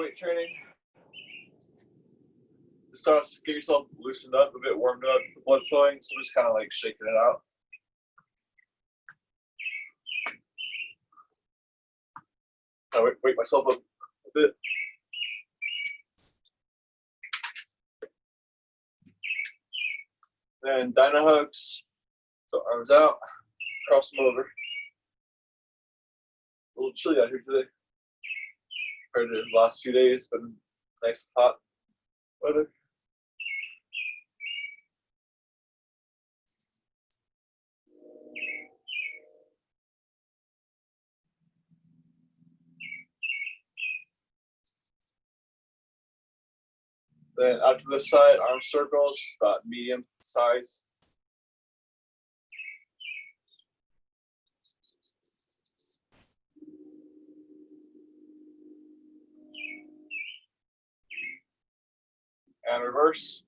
weight training. Just start to get yourself loosened up, a bit warmed up, the blood flowing, so just kind of like shaking it out. I wake myself up a bit. Then dyno hugs. So arms out, cross them over. A little chilly out here today compared to the last few days, but nice hot weather. Then out to this side, arm circles, just about medium size. And reverse.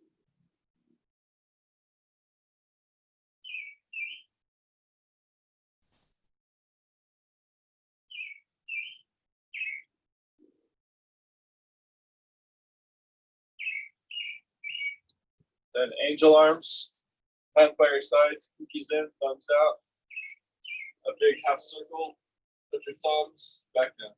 Then angel arms, hands by your sides, pinkies in, thumbs out. A big half circle, put your thumbs back down.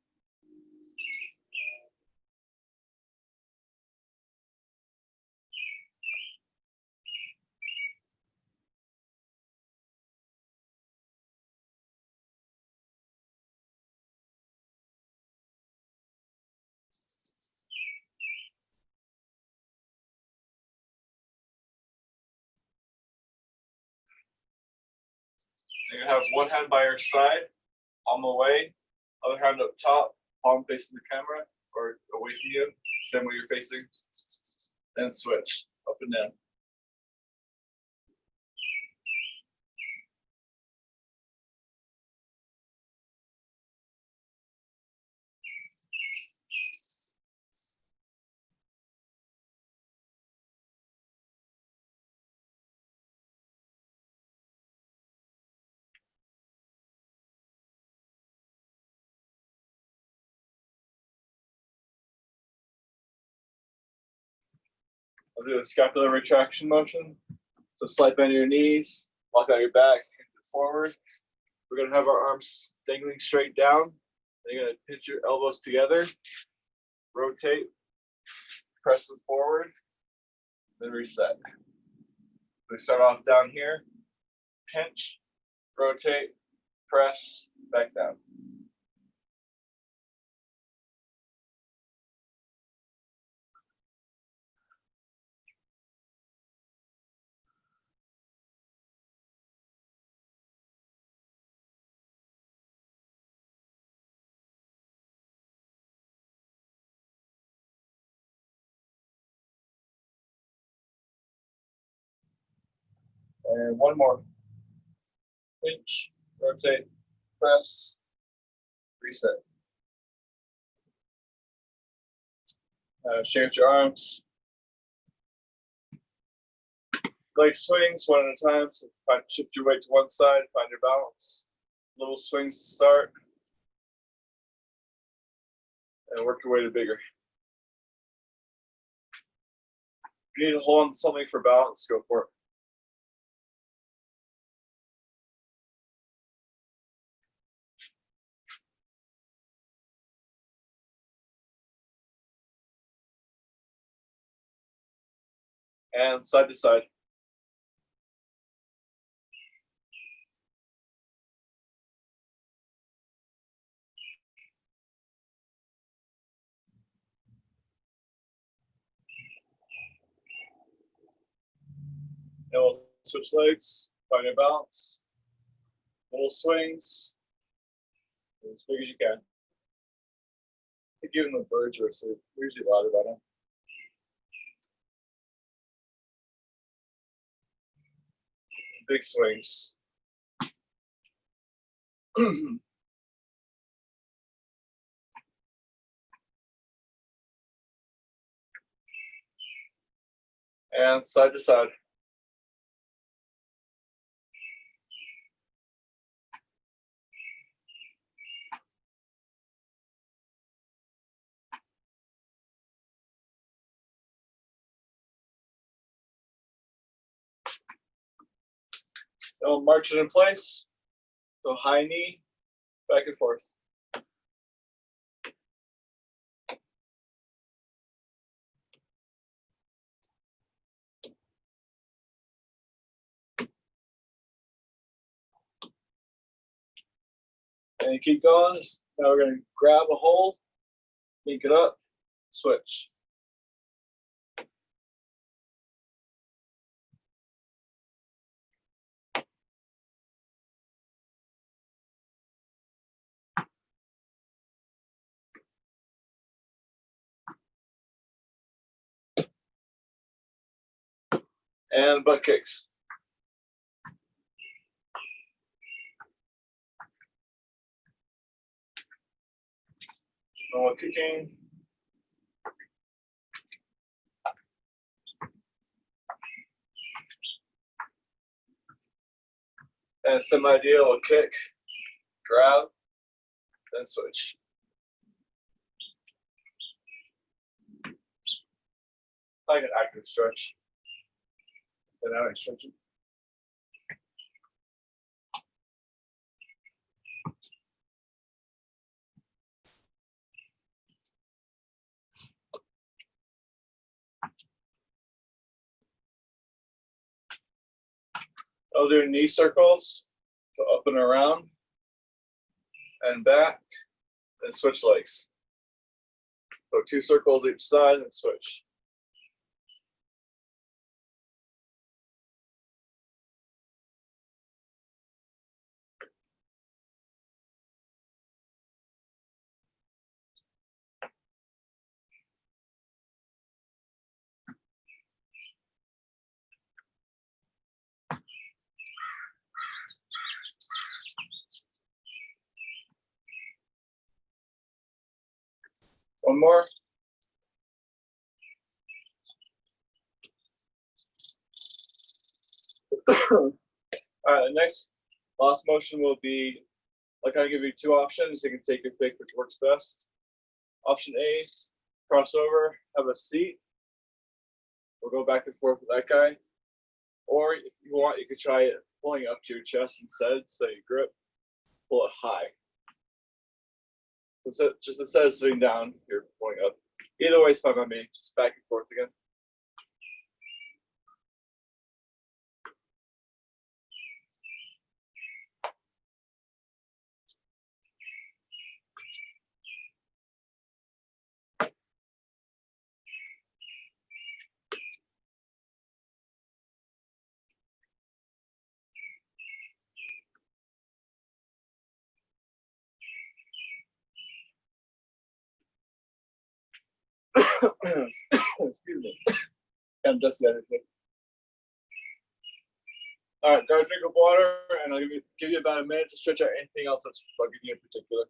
You're gonna have one hand by your side, on the way, other hand up top, palm facing the camera or away from you, same way you're facing, and switch up and down. I'll do a scapular retraction motion. So slight bend your knees, lock out your back, hand forward. We're gonna have our arms dangling straight down. Then you're gonna pinch your elbows together, rotate, press them forward, then reset. We start off down here, pinch, rotate, press, back down. And one more. Pinch, rotate, press, reset. Shake out your arms. Leg swings one at a time. So shift your weight to one side, find your balance. Little swings to start. And work your way to bigger. If you need to hold on to something for balance, go for it. And side to side. And we'll switch legs, find your balance. Little swings, as big as you can. I think even the birds are asleep. They're usually louder by now. Big swings. And side to side. I'll march it in place. So high knee, back and forth. And keep going. Now we're going to grab a hold, link it up, switch. And butt kicks. Normal kicking. And semi-ideal will kick, grab, then switch. Like an active stretch. Dynamic stretching. I'll do knee circles, so up and around, and back, and switch legs. So 2 circles each side and switch. One more. All right, the next last motion will be, like, I give you 2 options. You can take your pick which works best. Option A, cross over, have a seat. We'll go back and forth with that guy. Or if you want, you could try it pulling up to your chest instead. So you grip, pull it high. Just instead of sitting down, you're pulling up. Either way is fine by me. Just back and forth again. Excuse me. I'm just everything. All right, grab a drink of water, and I'll give you about a minute to stretch out anything else that's bugging you in particular.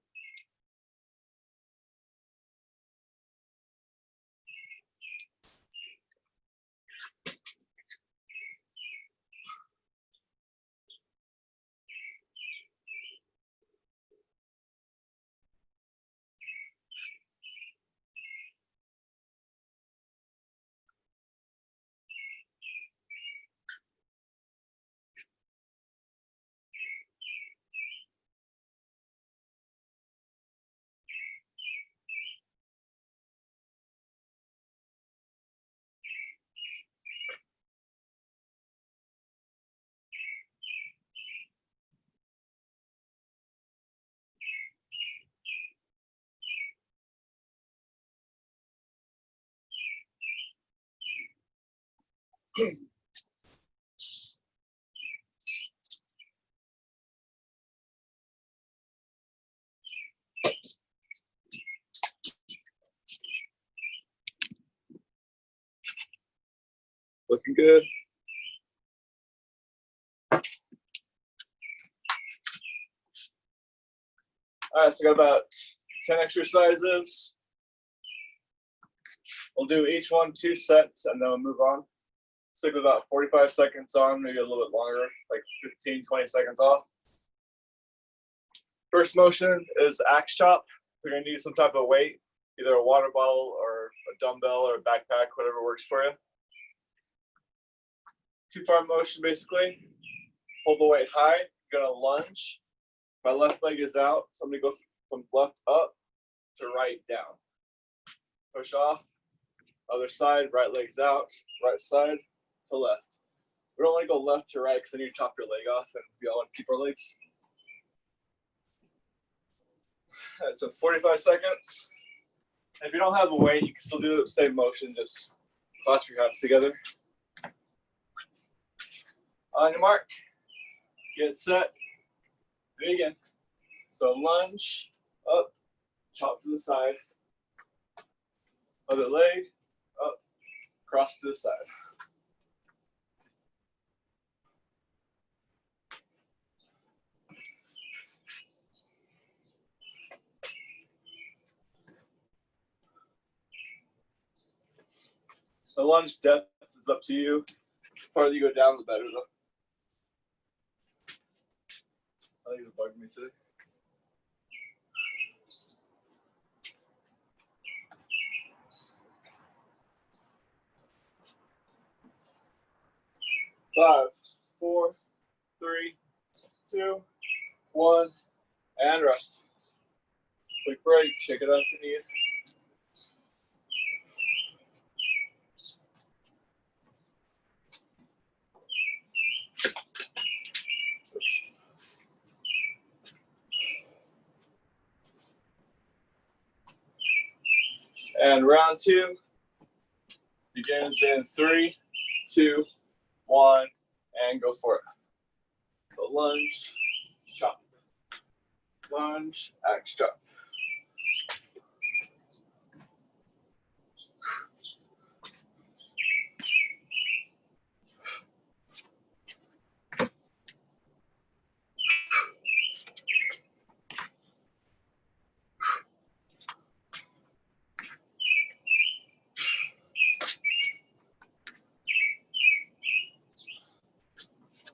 Looking good. All right, so I got about 10 exercises. We'll do each one 2 sets, and then we'll move on. Stick with about 45 seconds on, maybe a little bit longer, like 15, 20 seconds off. First motion is axe chop. We're gonna need some type of weight, either a water bottle or a dumbbell or a backpack, whatever works for you. 2-part motion, basically. hold the weight high. I'm gonna lunge. My left leg is out, so I'm gonna go from left up to right down. Push off. Other side, right leg's out. Right side to left. We don't want to go left to right because then you chop your leg off, and we all want to keep our legs. Right, so 45 seconds. If you don't have a weight, you can still do the same motion. Just clasp your hands together. On your mark, get set, begin. So lunge, up, chop to the side. Other leg, up, cross to the side. The lunge depth is up to you. The farther you go down, the better though. I think it's bugging me today. Five, four, three, two, one, and rest. Quick break, shake it out if you need. And round two begins in 3, 2, 1, and go for it. So lunge, chop. Lunge, axe, chop.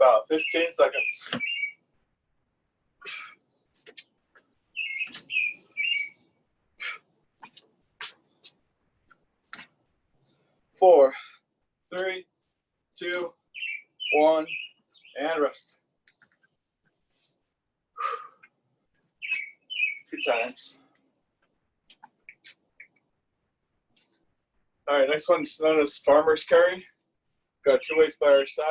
About 15 seconds. 4, 3, 2, 1, and rest. Good times. All right, next one is known as farmer's carry. Got 2 weights by our side.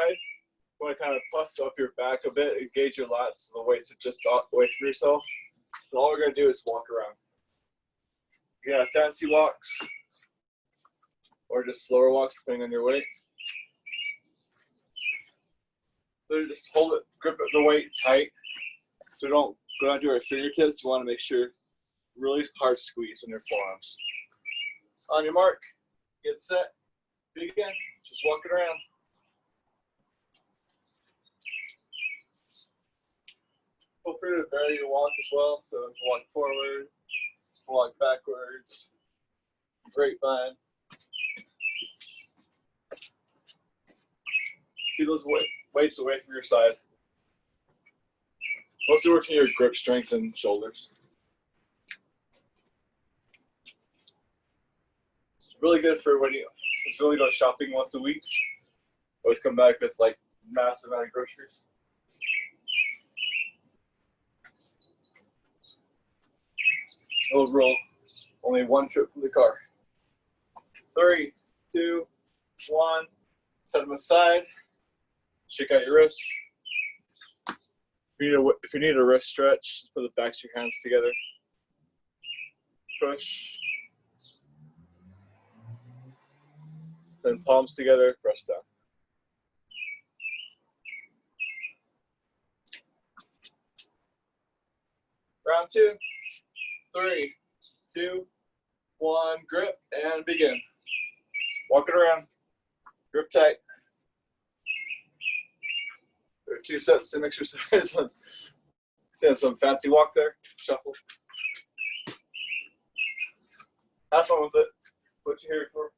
You want to kind of puff up your back a bit, engage your lats so the weights are just away from yourself. And all we're going to do is walk around. You can have fancy walks or just slower walks depending on your weight. So just hold it, grip the weight tight so don't go down to our fingertips. You want to make sure really hard squeeze on your forearms. On your mark, get set, begin. Just walk it around. Feel free to vary your walk as well. So walk forward, walk backwards, grapevine. Keep those weights away from your side. Mostly working your grip strength and shoulders. It's really good for when you really go shopping once a week. Always come back with like massive amount of groceries. Overall, only 1 trip from the car. 3, 2, 1. Set them aside. Shake out your wrists. If you need a wrist stretch, put the backs of your hands together. Push. Then palms together, press down. Round 2, 3, 2, 1. Grip and begin. Walk it around. Grip tight. There are 2 sets, same exercise. Have some fancy walk there. Shuffle. Have fun with it. What you here for?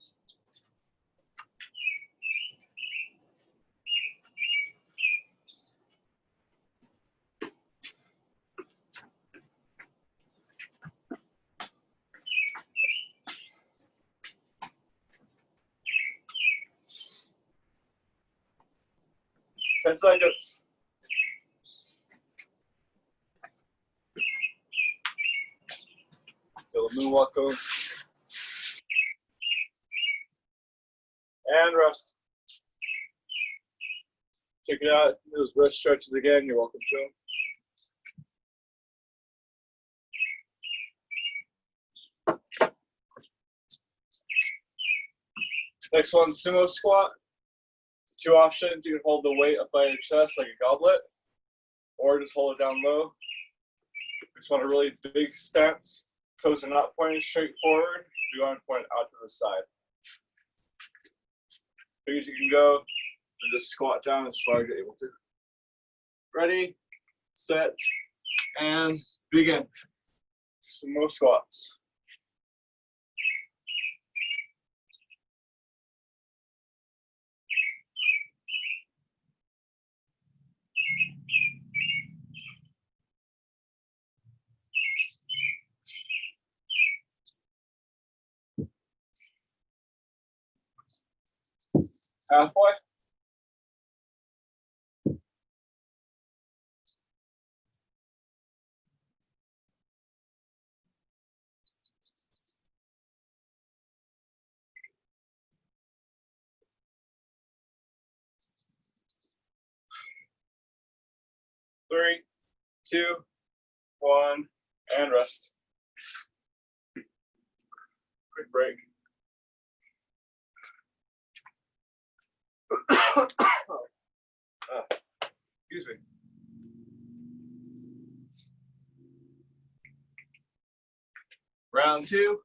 Ten seconds. welcome. And rest. Check it out. Those wrist stretches again. You're welcome to them. Next one, Sumo Squat. Two options. You can hold the weight up by your chest like a goblet, or just hold it down low. Just want a really big stance. Toes are not pointing straight forward. You want to point out to the side. Big as you can go, and just squat down as far as you're able to. Ready, set, and begin. Sumo squats. Halfway. Three, two, one, and rest. Quick break. Excuse me. Round two,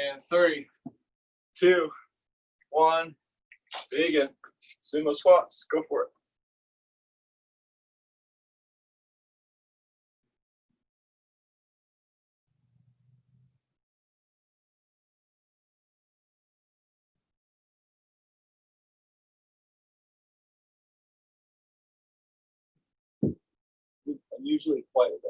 and 3, 2, 1, begin. Sumo squats, go for it. Unusually quiet.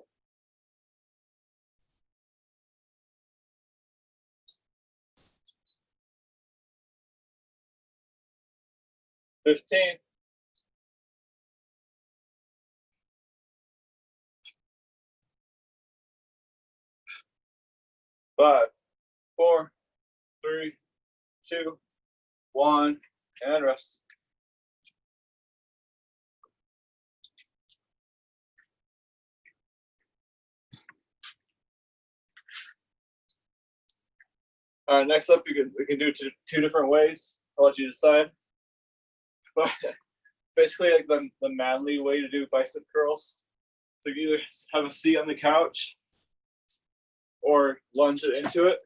15. 5, 4, 3, 2, 1, and rest. All right, next up, we can do two different ways. I'll let you decide. But basically, like the manly way to do bicep curls. So you either have a seat on the couch or lunge it into it.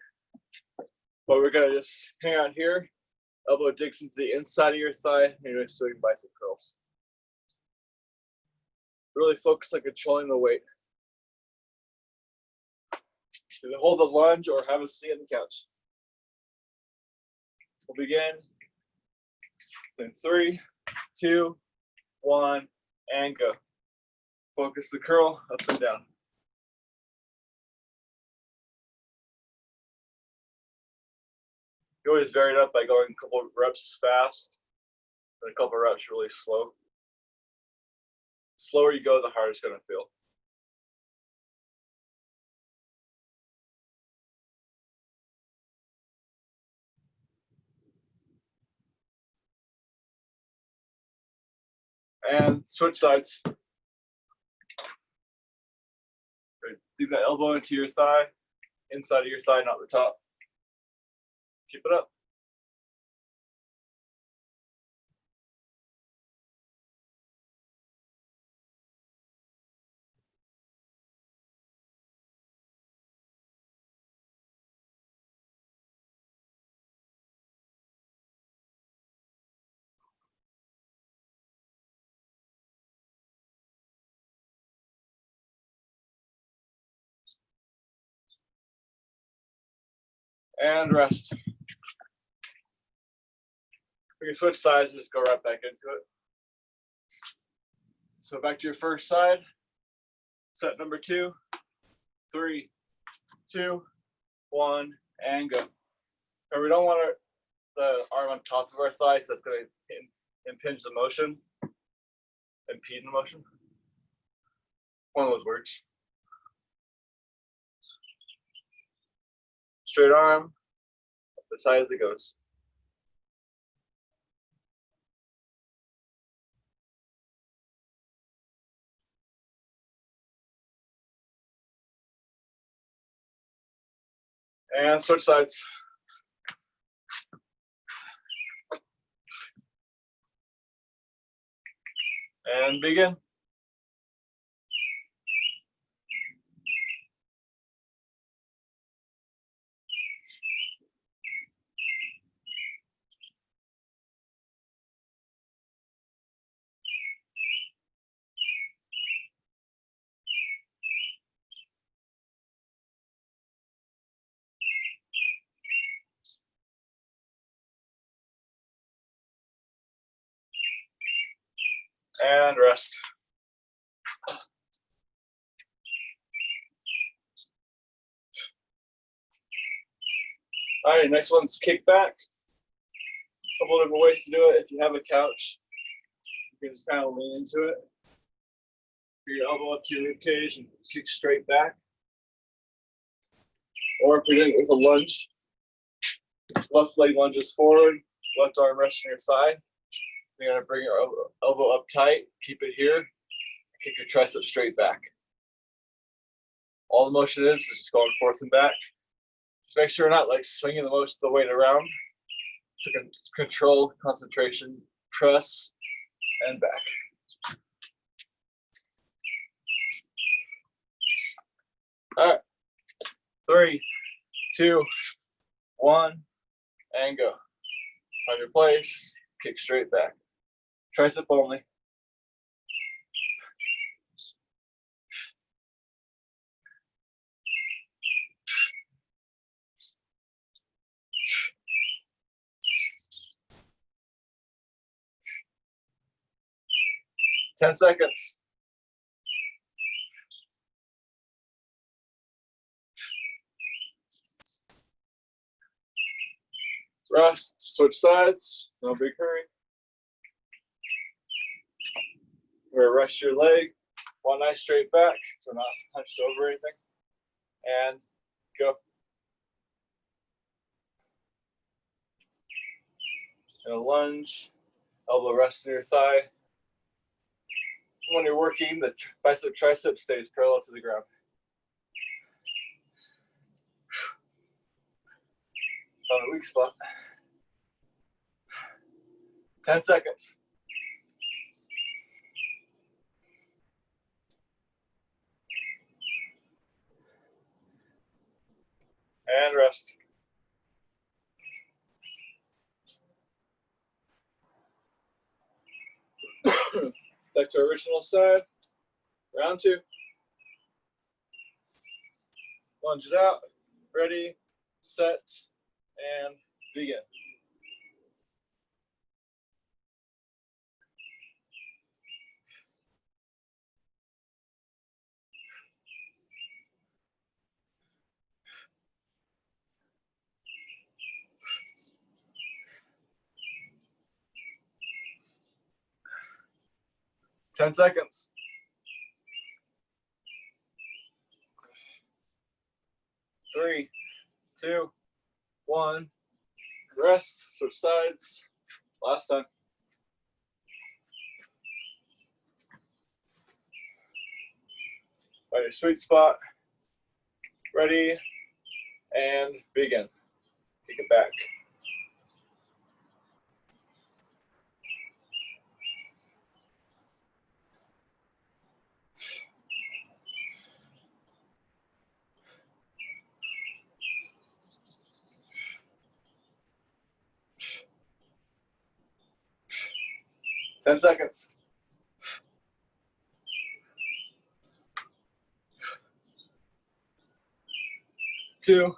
But we're gonna just hang out here, elbow digs into the inside of your thigh, and you're just doing bicep curls. Really focus on controlling the weight. So hold the lunge or have a seat on the couch. We'll begin in 3, 2, 1, and go. Focus the curl up and down. You always vary it up by going a couple of reps fast and a couple of reps really slow. The slower you go, the harder it's going to feel. And switch sides. Dig that elbow into your thigh, inside of your thigh, not the top. Keep it up. And rest. We can switch sides and just go right back into it. So back to your first side. Set number 2, 3, 2, 1, and go. And we don't want the arm on top of our thigh because that's going to impinge the motion, impede the motion. One of those words. Straight arm, as high as it goes. And switch sides. And begin. And rest. All right, next one's kickback. A couple different ways to do it. If you have a couch, you can just kind of lean into it. Put your elbow up to your rib cage and kick straight back. Or if you're doing it with a lunge, left leg lunges forward, left arm resting your thigh. You're gonna bring your elbow up tight, keep it here, and kick your tricep straight back. All the motion is just going forth and back. Just make sure you're not like swinging the most of the weight around. To control, concentration, press, and back. All right, 3, 2, 1, and go. Find your place, kick straight back. Tricep only. Ten seconds. Rest, switch sides, no big hurry. We're gonna rest your leg, one eye straight back, so not hunched over anything. And go. And a lunge, elbow rests near your thigh. When you're working, the bicep tricep stays parallel to the ground. Found a weak spot. 10 seconds. And rest. Back to original side. Round 2. Lunge it out. Ready, set, and begin. Ten seconds. 3, 2, 1. Rest. Switch sides. Last time. Find your sweet spot. Ready, and begin. Kick it back. Ten seconds. 2,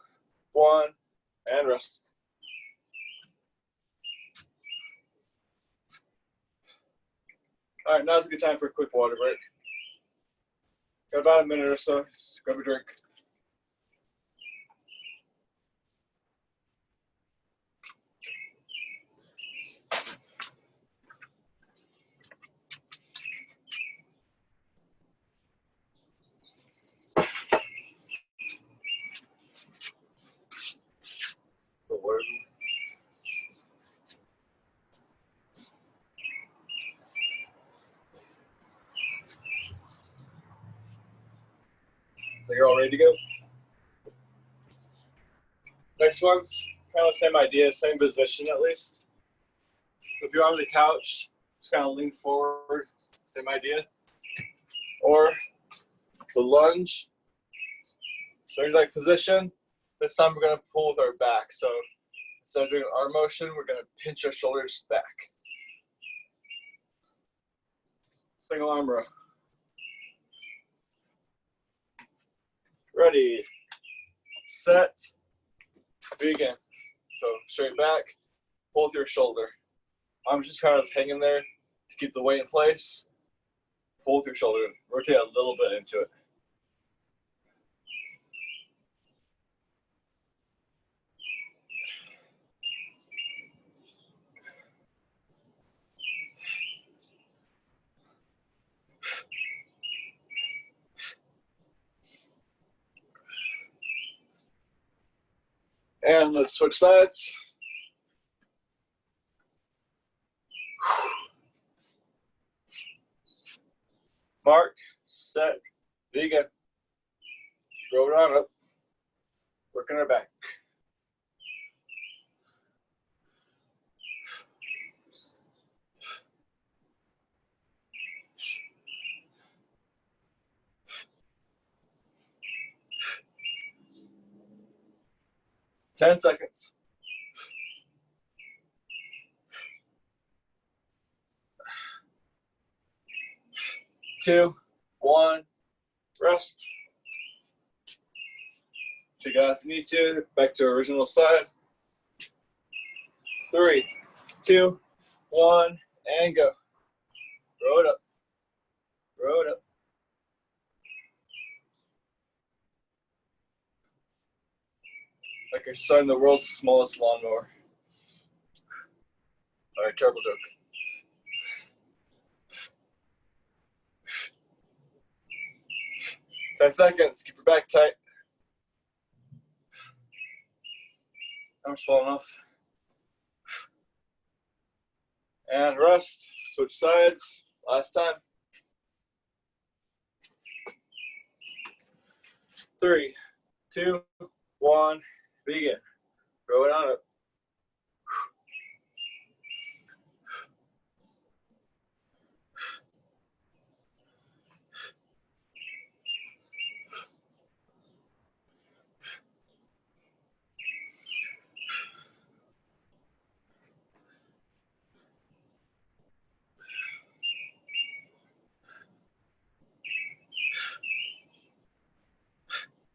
1, and rest. All right, now's a good time for a quick water break. Got about a minute or so. Just grab a drink. all ready to go. Next one's kind of the same idea, same position at least. If you're on the couch, just kind of lean forward, same idea. Or the lunge, same exact position. This time we're going to pull with our back. So instead of doing arm motion, we're going to pinch our shoulders back. Single arm row. Ready, set, begin. So straight back, pull with your shoulder. Arms just kind of hanging there to keep the weight in place. Pull with your shoulder, rotate a little bit into it. And let's switch sides. Mark, set, begin. Roll it on up. Working our back. Ten seconds. 2, 1, rest. Check out if you need to. Back to original side. 3, 2, 1, and go. Roll it up. Roll it up. Like you're starting the world's smallest lawnmower. All right, turbo joke. Ten seconds. Keep your back tight. Arms falling off. And rest. Switch sides. Last time. 3, 2, 1. Begin. Throw it on up.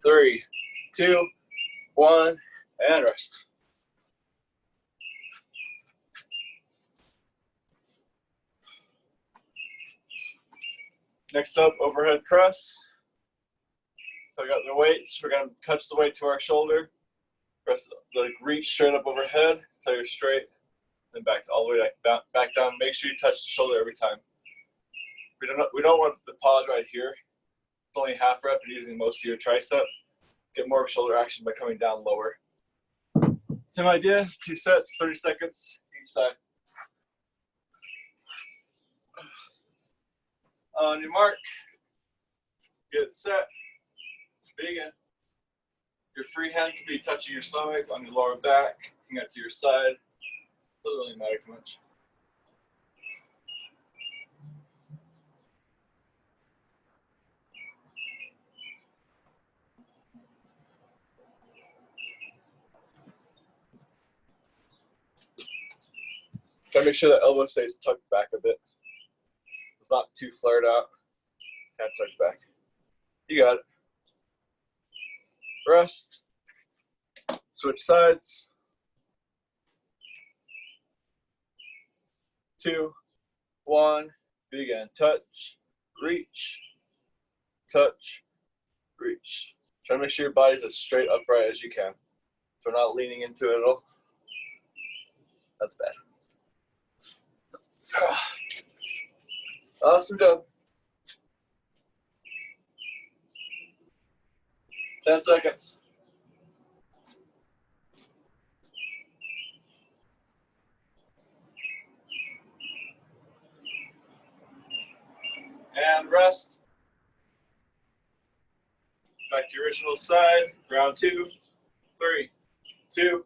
Three, 2, 1, and rest. Next up, overhead press. So I got the weights. We're going to touch the weight to our shoulder. Press, like, reach straight up overhead until you're straight, then back all the way back down. Make sure you touch the shoulder every time. We don't want the pause right here. It's only half rep and using most of your tricep. Get more shoulder action by coming down lower. Same idea, 2 sets, 30 seconds each side. On your mark, get set, begin. Your free hand can be touching your stomach, on your lower back, looking out to your side. Doesn't really matter too much. Try to make sure the elbow stays tucked back a bit. It's not too flared out. Kind of tucked back. You got it. Rest. Switch sides. 2, 1. Begin. Touch. Reach. Touch. Reach. Try to make sure your body's as straight upright as you can. So we're not leaning into it at all. That's bad. Awesome job. 10 seconds. And rest. Back to your original side. Round 2, 3, 2,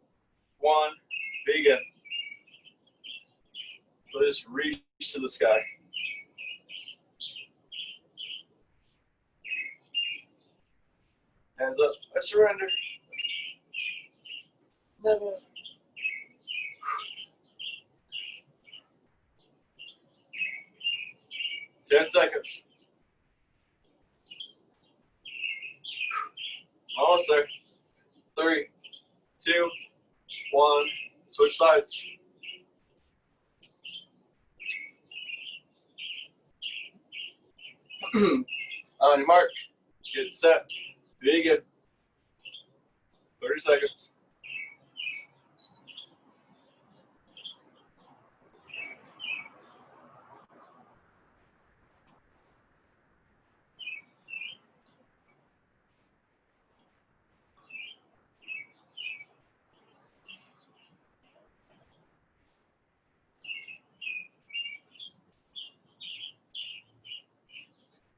1. Begin. So just reach to the sky. Hands up. I surrender. Never. 10 seconds. Almost there. 3, 2, 1. Switch sides. On your mark. Get set. Begin. 30 seconds.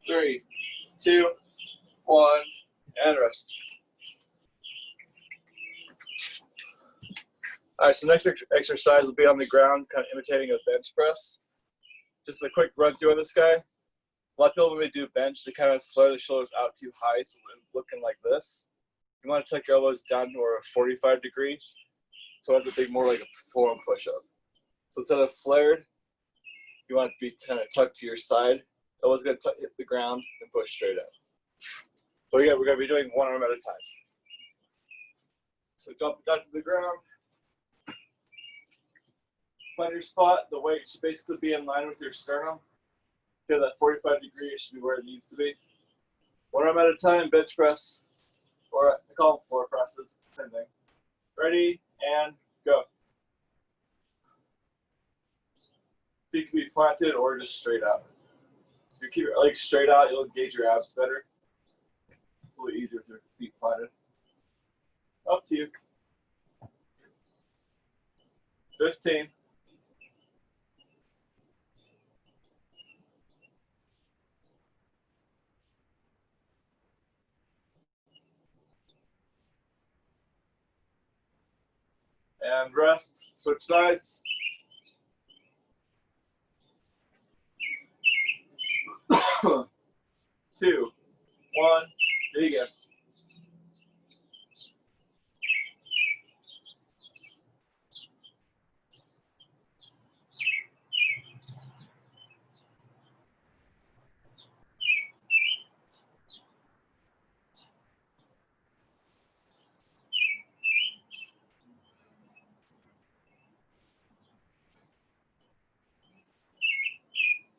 Three, 2, 1, and rest. All right, so next exercise will be on the ground, kind of imitating a bench press. Just a quick run through on this guy. A lot of people, when they do bench, they kind of flare the shoulders out too high, so they're looking like this. You want to tuck your elbows down to a 45 degree, so it's a big more like a forearm push-up. So instead of flared, you want it to be kind of tucked to your side. Elbows going to hit the ground and push straight up. So yeah, we're going to be doing one arm at a time. So jump down to the ground. Find your spot. The weight should basically be in line with your sternum. Feel that 45 degree, it should be where it needs to be. One arm at a time, bench press, or I call them floor presses, same thing. Ready, and go. Feet can be planted or just straight out. If you keep your legs straight out, you'll engage your abs better. It's a little easier with your feet planted. Up to you. 15. And rest. Switch sides. Two, 1, begin.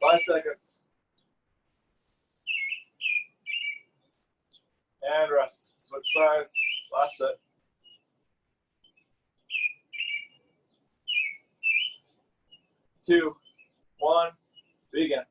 Five seconds. And rest. Switch sides. Last set. Two, 1, begin.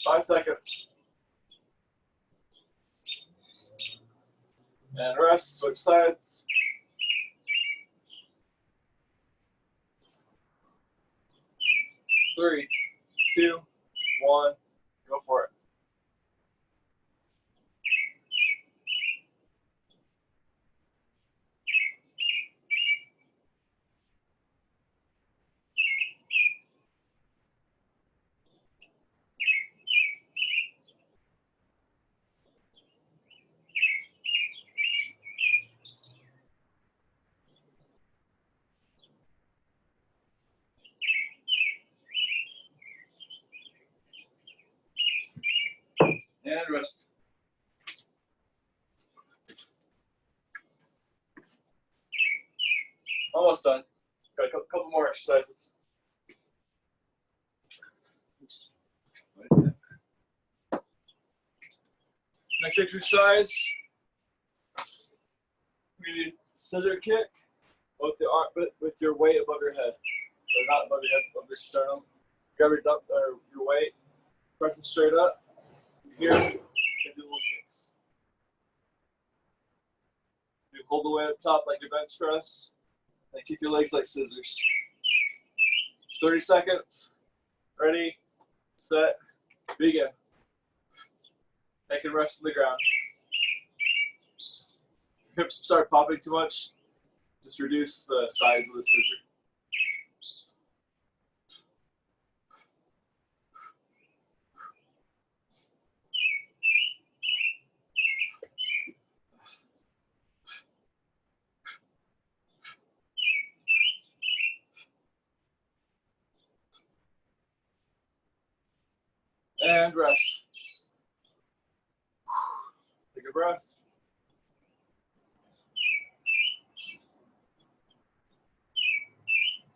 Five seconds. And rest. Switch sides. Three, 2, 1, go for it. And rest. Almost done. Got a couple more exercises. Oops. Next exercise, we need scissor kick with your weight above your head. not above your sternum. Grab your dump or your weight, press it straight up. Here, and do little kicks. You hold the weight up top like your bench press, and keep your legs like scissors. 30 seconds. Ready, set, begin. They can rest on the ground. Hips start popping too much, just reduce the size of the scissor. And rest. Take a breath.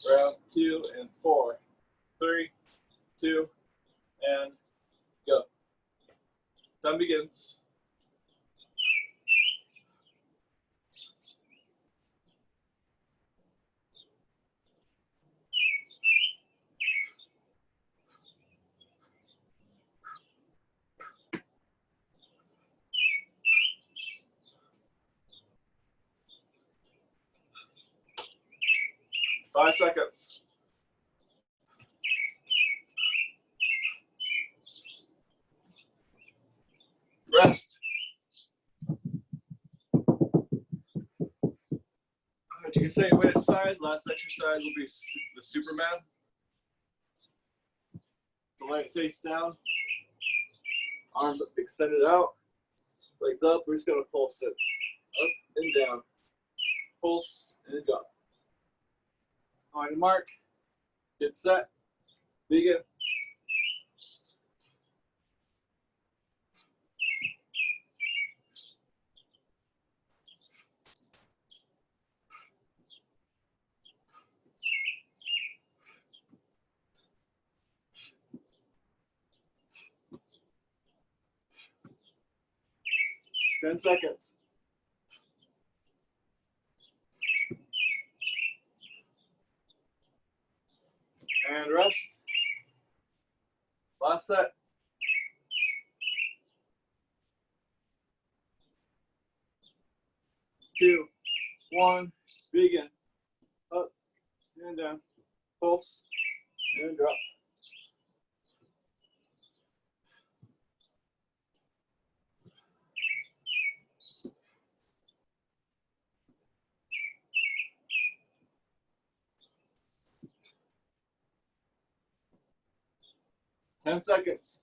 Round 2 and 4. 3, 2, and go. Time begins. Five seconds. Rest. Alright, you can set your weight aside. Last exercise will be the Superman. So lay it face down. Arms extended out. Legs up. We're just going to pulse it. Up and down. Pulse and go. On your mark. Get set. Begin. Ten seconds. And rest. Last set. Two, one, begin. Up and down. Pulse and drop. Ten seconds.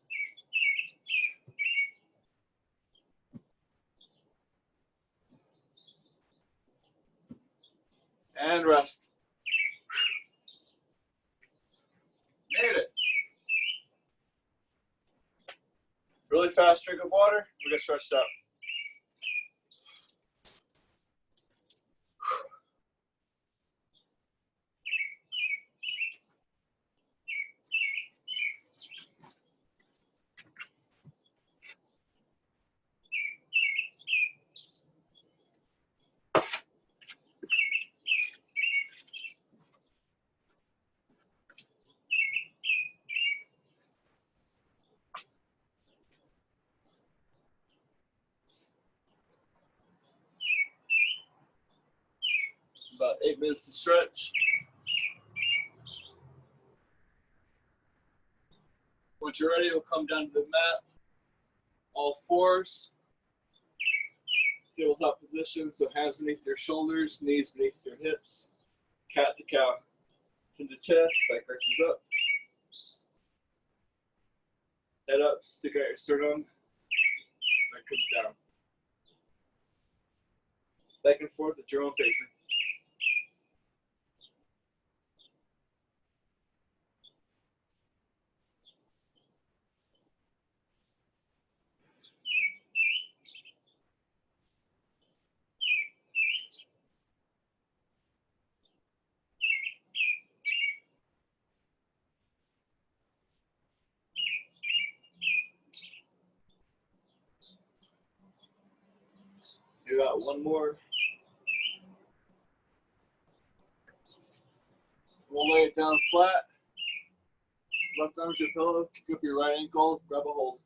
And rest. Made it. Really fast drink of water. We're gonna stretch out. About 8 minutes to stretch. Once you're ready, we'll come down to the mat. All fours. Tabletop position, so hands beneath your shoulders, knees beneath your hips. Cat to cow. Chin to chest, back arches up. Head up, stick out your sternum. Back comes down. Back and forth at your own pacing. You got one more. We'll lay it down. down flat. Left arm to your pillow. Kick up your right ankle. Grab a hold.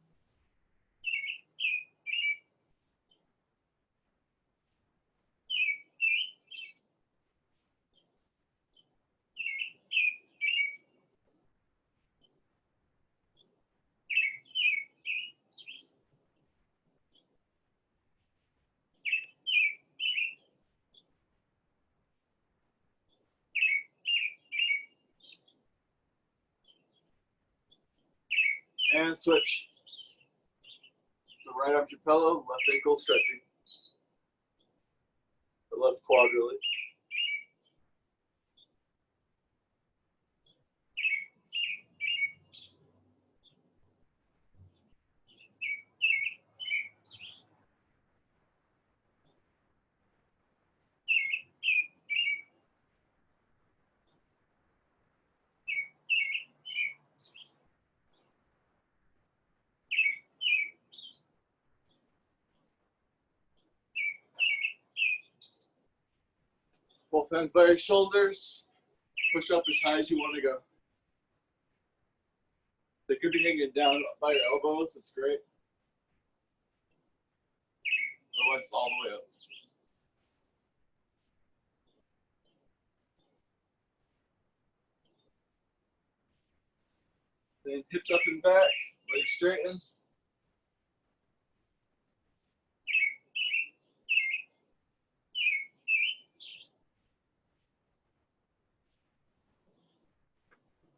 And switch. So right arm to pillow, left ankle stretching. The left quad really. Both hands by your shoulders. Push up as high as you want to go. They could be hanging down by your elbows. It's great. Otherwise, all the way up. Then hips up and back, legs straighten.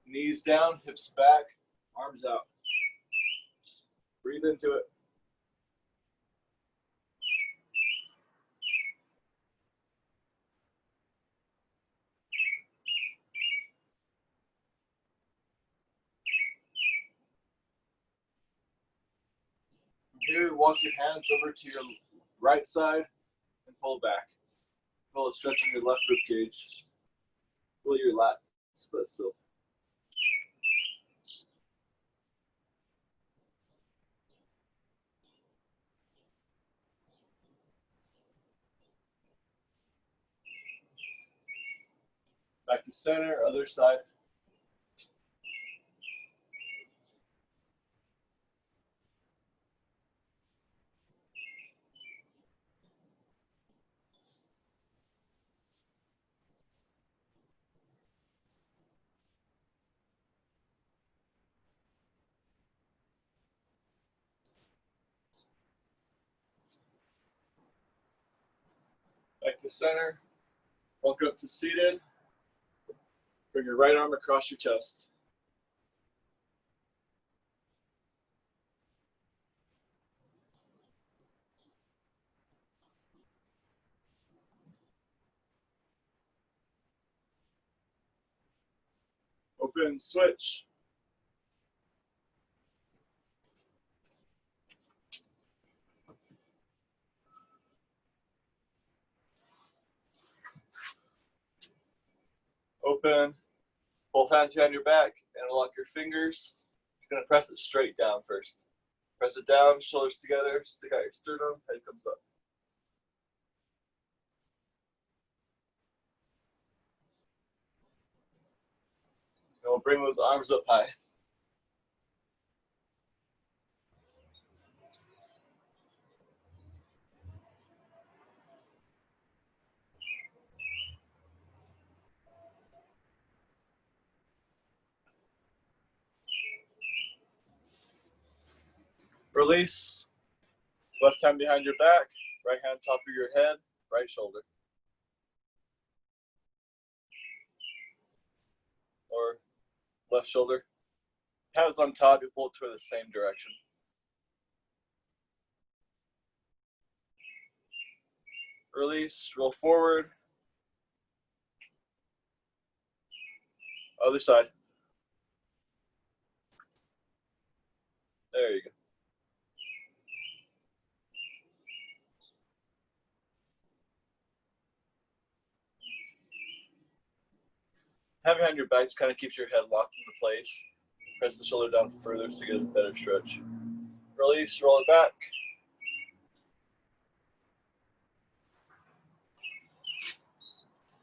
Knees down, hips back, arms out. Breathe into it. From here, walk your hands over to your right side and pull back. Feel a stretch on your left rib cage. Feel your lats, but still. Back to center, other side. Back to center. Walk up to seated. Bring your right arm across your chest. Open, switch. Open. Both hands behind your back and lock your fingers. You're gonna press it straight down first. Press it down, shoulders together, stick out your sternum, head comes up. And we'll bring those arms up high. Release. Left hand behind your back, right hand top of your head, right shoulder. Or left shoulder. Hands on top, you pull it toward the same direction. Release, roll forward. Other side. There you go. Hand behind your back just kind of keeps your head locked into place. Press the shoulder down further to get a better stretch. Release, roll it back.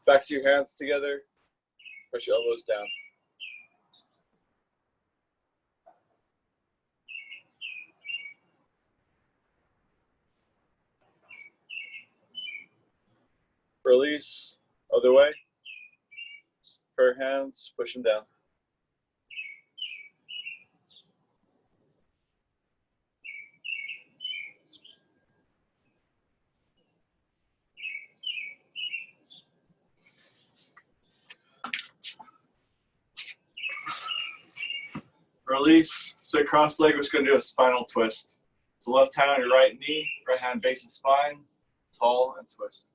Backs of your hands together. Press your elbows down. Release, other way. Per hands, push them down. Release, sit cross leg, we're just gonna do a spinal twist. So left hand on your right knee, right hand base of spine, tall and twist.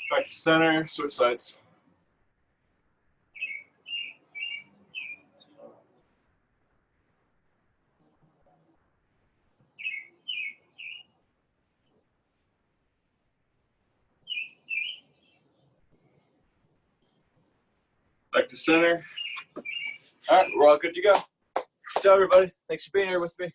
Back to center, switch sides. Back to center. All right, we're all good to go. Good job, everybody. Thanks for being here with me.